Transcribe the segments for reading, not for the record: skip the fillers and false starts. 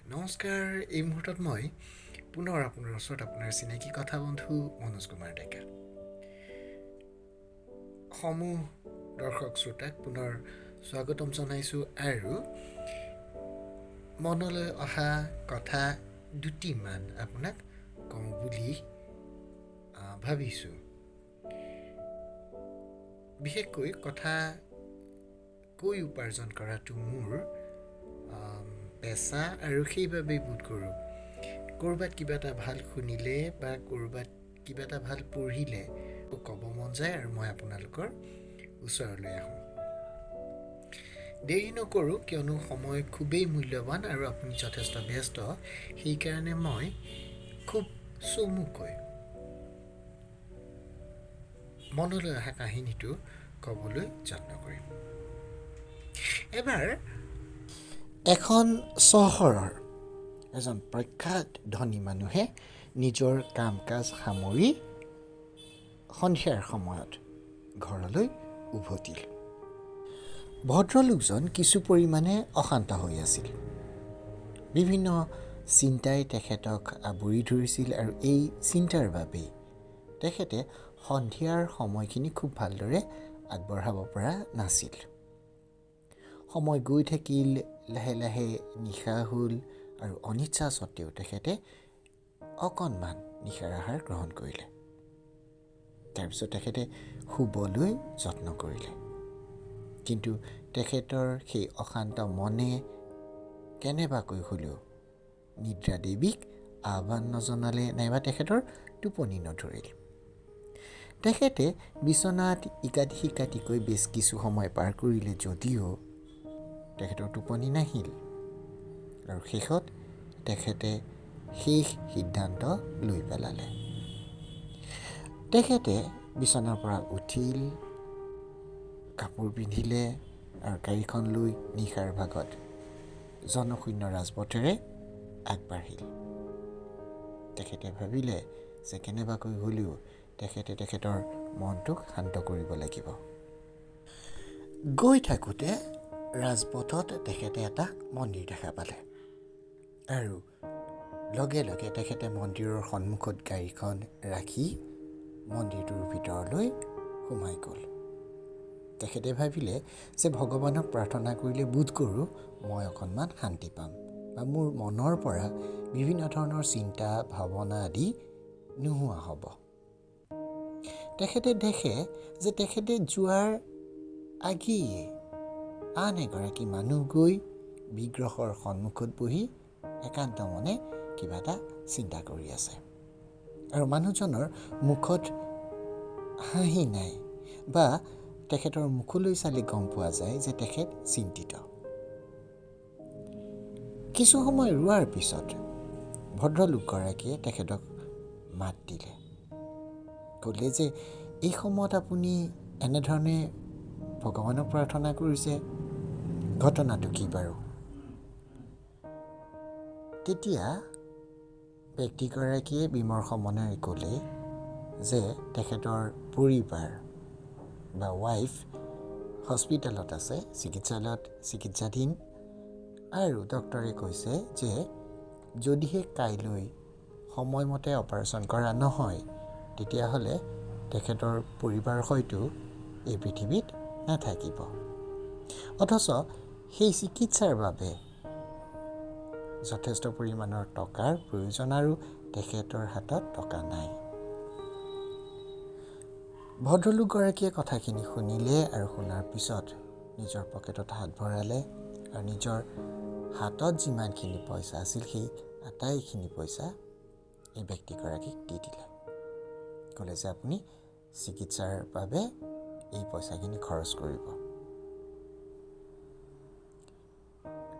নমস্কাৰ। এই মুহূৰ্তত মই পুনৰ আপোনাৰ ওচৰত আপোনাৰ চিনাকি কথা বন্ধু মনোজ কুমাৰ ডেকা সমূহ দৰ্শক শ্ৰোতাক পুনৰ স্বাগতম জনাইছোঁ আৰু মনলৈ অহা কথা দুটিমান আপোনাক কওঁ বুলি ভাবিছোঁ। বিশেষকৈ কথা কৈ উপাৰ্জন কৰাটো মোৰ পেচা আৰু সেইবাবেই বোধ কৰোঁ ক'ৰবাত কিবা এটা ভাল শুনিলে বা ক'ৰবাত কিবা এটা ভাল পঢ়িলে ক'ব মন যায় আৰু মই আপোনালোকৰ ওচৰলৈ আহোঁ। দেৰি নকৰোঁ, কিয়নো সময় খুবেই মূল্যৱান আৰু আপুনি যথেষ্ট ব্যস্ত। সেইকাৰণে মই খুব চমুকৈ মনলৈ অহা কাহিনীটো ক'বলৈ যত্ন কৰিম। এবাৰ এখন চহৰৰ এজন প্ৰখ্যাত ধনী মানুহে নিজৰ কাম কাজ সামৰি সন্ধিয়াৰ সময়ত ঘৰলৈ উভতিল। ভদ্ৰলোকজন কিছু পৰিমাণে অশান্ত হৈ আছিল। বিভিন্ন চিন্তাই তেখেতক আৱৰি ধৰিছিল আৰু এই চিন্তাৰ বাবেই তেখেতে সন্ধিয়াৰ সময়খিনি খুব ভালদৰে আগবঢ়াব পৰা নাছিল। সময় গৈ থাকিল, লাহে লাহে নিশা হ'ল আৰু অনিচ্ছা সত্ত্বেও তেখেতে অকণমান নিশাৰ আহাৰ গ্ৰহণ কৰিলে। তাৰপিছত তেখেতে শুবলৈ যত্ন কৰিলে, কিন্তু তেখেতৰ সেই অশান্ত মনে কেনেবাকৈ হ'লেও নিদ্ৰা দেৱীক আহ্বান নজনালে, নাইবা তেখেতৰ টোপনি নধৰিল। তেখেতে বিচনাত ইকাতি সিকাতিকৈ বেছ কিছু সময় পাৰ কৰিলে যদিও তেখেতৰ টোপনি নাহিল আৰু শেষত তেখেতে শেষ সিদ্ধান্ত লৈ পেলালে। তেখেতে বিচনাৰ পৰা উঠিল, কাপোৰ পিন্ধিলে আৰু গাড়ীখন লৈ নিশাৰ ভাগত জনশূন্য ৰাজপথেৰে আগবাঢ়িল। তেখেতে ভাবিলে যে কেনেবাকৈ হ'লেও তেখেতে তেখেতৰ মনটোক শান্ত কৰিব লাগিব। গৈ থাকোঁতে ৰাজপথত তেখেতে এটা মন্দিৰ দেখা পালে আৰু লগে লগে তেখেতে মন্দিৰৰ সন্মুখত গাড়ীখন ৰাখি মন্দিৰটোৰ ভিতৰলৈ সোমাই গ'ল। তেখেতে ভাবিলে যে ভগৱানক প্ৰাৰ্থনা কৰিলে বোধ কৰোঁ মই অকণমান শান্তি পাম বা মোৰ মনৰ পৰা বিভিন্ন ধৰণৰ চিন্তা ভাৱনা আদি নোহোৱা হ'ব। তেখেতে দেখে যে তেখেতে যোৱাৰ আগেয়ে আন এগৰাকী মানুহ গৈ বিগ্ৰহৰ সন্মুখত বহি একান্ত মনে কিবা এটা চিন্তা কৰি আছে আৰু মানুহজনৰ মুখত হাঁহি নাই, বা তেখেতৰ মুখলৈ চালে গম পোৱা যায় যে তেখেত চিন্তিত। কিছু সময় ৰোৱাৰ পিছত ভদ্ৰলোকগৰাকীয়ে তেখেতক মাত দিলে, ক'লে যে এই সময়ত আপুনি এনেধৰণে ভগৱানক প্ৰাৰ্থনা কৰিছে, ঘটনাটো কি বাৰু? তেতিয়া ব্যক্তিগৰাকীয়ে বিমৰ্ষ মনেৰে ক'লে যে তেখেতৰ পৰিবাৰ বা ৱাইফ হস্পিটেলত আছে, চিকিৎসালয়ত চিকিৎসাধীন, আৰু ডক্টৰে কৈছে যে যদিহে কাইলৈ সময়মতে অপাৰেশ্যন কৰা নহয় তেতিয়াহ'লে তেখেতৰ পৰিবাৰ হয়তো এই পৃথিৱীত নাথাকিব। অথচ সেই চিকিৎসাৰ বাবে যথেষ্ট পৰিমাণৰ টকাৰ প্ৰয়োজন আৰু তেখেতৰ হাতত টকা নাই। ভদ্ৰলোকগৰাকীয়ে কথাখিনি শুনিলে আৰু শুনাৰ পিছত নিজৰ পকেটত হাত ভৰালে আৰু নিজৰ হাতত যিমানখিনি পইচা আছিল সেই আটাইখিনি পইচা এই ব্যক্তিগৰাকীক দি দিলে। ক'লে যে আপুনি চিকিৎসাৰ বাবে এই পইচাখিনি খৰচ কৰিব।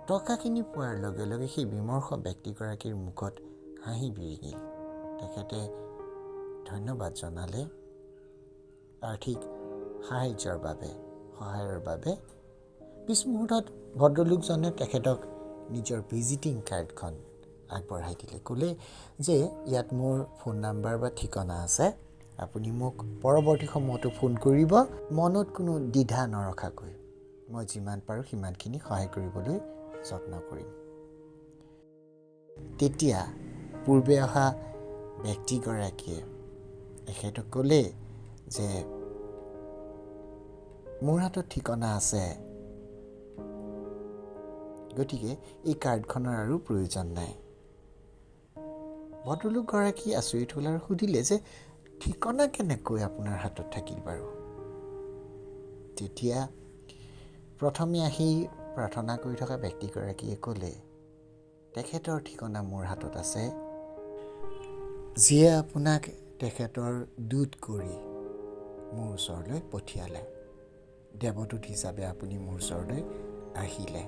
টকাখিনি পোৱাৰ লগে লগে সেই বিমৰ্ষ ব্যক্তিগৰাকীৰ মুখত হাঁহি বিৰিঙিল। তেখেতে ধন্যবাদ জনালে আৰ্থিক সহায়ৰ বাবে। পিছ মুহূৰ্তত ভদ্ৰলোকজনে তেখেতক নিজৰ ভিজিটিং কাৰ্ডখন আগবঢ়াই দিলে। ক'লে যে ইয়াত মোৰ ফোন নাম্বাৰ বা ঠিকনা আছে, আপুনি মোক পৰৱৰ্তী সময়তো ফোন কৰিব। মনত কোনো দ্বিধা নৰখাকৈ মই যিমান পাৰোঁ সিমানখিনি সহায় কৰিবলৈ যত্ন কৰিম। তেতিয়া পূৰ্বে অহা ব্যক্তিগৰাকীয়ে তেখেতক ক'লে যে মোৰ হাতত ঠিকনা আছে, গতিকে এই কাৰ্ডখনৰ আৰু প্ৰয়োজন নাই। ভদ্ৰলোকগৰাকী আচৰিত হ'ল আৰু সুধিলে যে ঠিকনা কেনেকৈ আপোনাৰ হাতত থাকিল বাৰু। তেতিয়া প্ৰথমে আহি প্ৰাৰ্থনা কৰি থকা ব্যক্তিগৰাকীয়ে ক'লে, তেখেতৰ ঠিকনা মোৰ হাতত আছে, যিয়ে আপোনাক তেখেতৰ দূত কৰি মোৰ ওচৰলৈ পঠিয়ালে। দেৱদূত হিচাপে আপুনি মোৰ ওচৰলৈ আহিলে।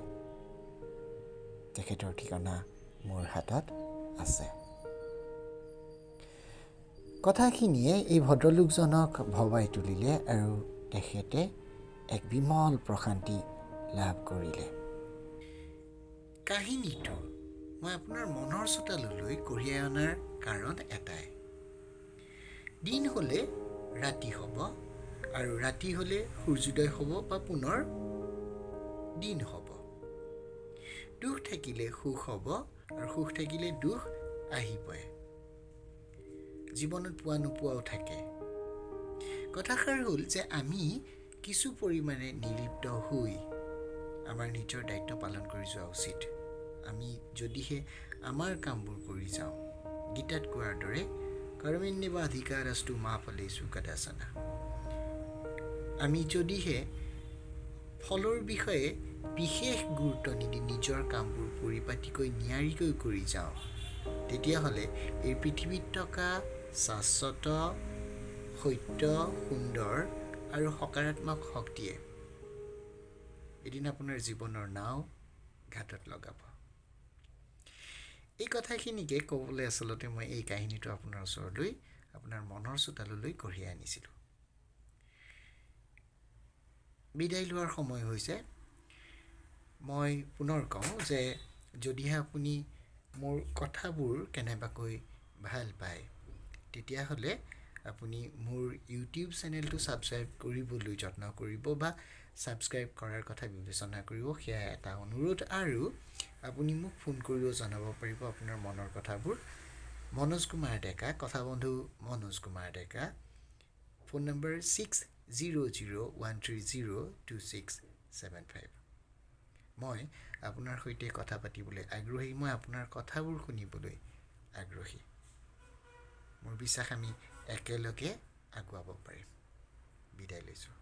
তেখেতৰ ঠিকনা মোৰ হাতত আছে। কথাখিনিয়ে এই ভদ্ৰলোকজনক ভবাই তুলিলে আৰু তেখেতে এক বিমল প্ৰশান্তি লাভ কৰিলে। কাহিনীটো মই আপোনাৰ মনৰ চোতাললৈ কঢ়িয়াই অনাৰ কাৰণ এটাই। দিন হ'লে ৰাতি হ'ব, আৰু ৰাতি হ'লে সূৰ্যোদয় হ'ব বা পুনৰ দিন হ'ব। দুখ থাকিলে সুখ হ'ব, আৰু সুখ থাকিলে দুখ আহিবই। জীৱনত পোৱা নোপোৱাও থাকে। কথাষাৰ হ'ল যে আমি কিছু পৰিমাণে নিলিপ্ত হৈ আমাৰ নিজৰ দায়িত্ব পালন কৰি যোৱা উচিত। আমি যদিহে আমাৰ কামবোৰ কৰি যাওঁ, গীতাত কোৱাৰ দৰে কৰ্মণ্যেৱ অধিকাৰস্তু মা ফলেষু কদাচন। আমি যদিহে ফলৰ বিষয়ে বিশেষ গুৰুত্ব নিদি নিজৰ কামবোৰ পৰিপাটিকৈ নিয়াৰিকৈ কৰি যাওঁ, তেতিয়াহ'লে এই পৃথিৱীত থকা শাশ্বত, সত্য, সুন্দৰ আৰু সকাৰাত্মক শক্তিয়ে এদিন আপোনাৰ জীৱনৰ নাও ঘাটত লগাব। এই কথাখিনিকে ক'বলৈ আচলতে মই এই কাহিনীটো আপোনাৰ ওচৰলৈ, আপোনাৰ মনৰ চোতাললৈ কঢ়িয়াই আনিছিলোঁ। বিদায় লোৱাৰ সময় হৈছে। মই পুনৰ কওঁ যে যদিহে আপুনি মোৰ কথাবোৰ কেনেবাকৈ ভাল পায়, তেতিয়াহ'লে আপুনি মোৰ ইউটিউব চেনেলটো ছাবস্ক্ৰাইব কৰিবলৈ যত্ন কৰিব বা ছাবস্ক্ৰাইব কৰাৰ কথা বিবেচনা কৰিব। সেয়া এটা অনুৰোধ। আৰু আপুনি মোক ফোন কৰিও জনাব পাৰিব আপোনাৰ মনৰ কথাবোৰ। Manoj Kumar Deka, কথাবন্ধু Manoj Kumar Deka, phone number 6001302675। মই আপোনাৰ সৈতে কথা পাতিবলৈ আগ্ৰহী, মই আপোনাৰ কথাবোৰ শুনিবলৈ আগ্ৰহী। মোৰ বিশ্বাস আমি একেলগে আগুৱাব পাৰিম। বিদায় লৈছোঁ।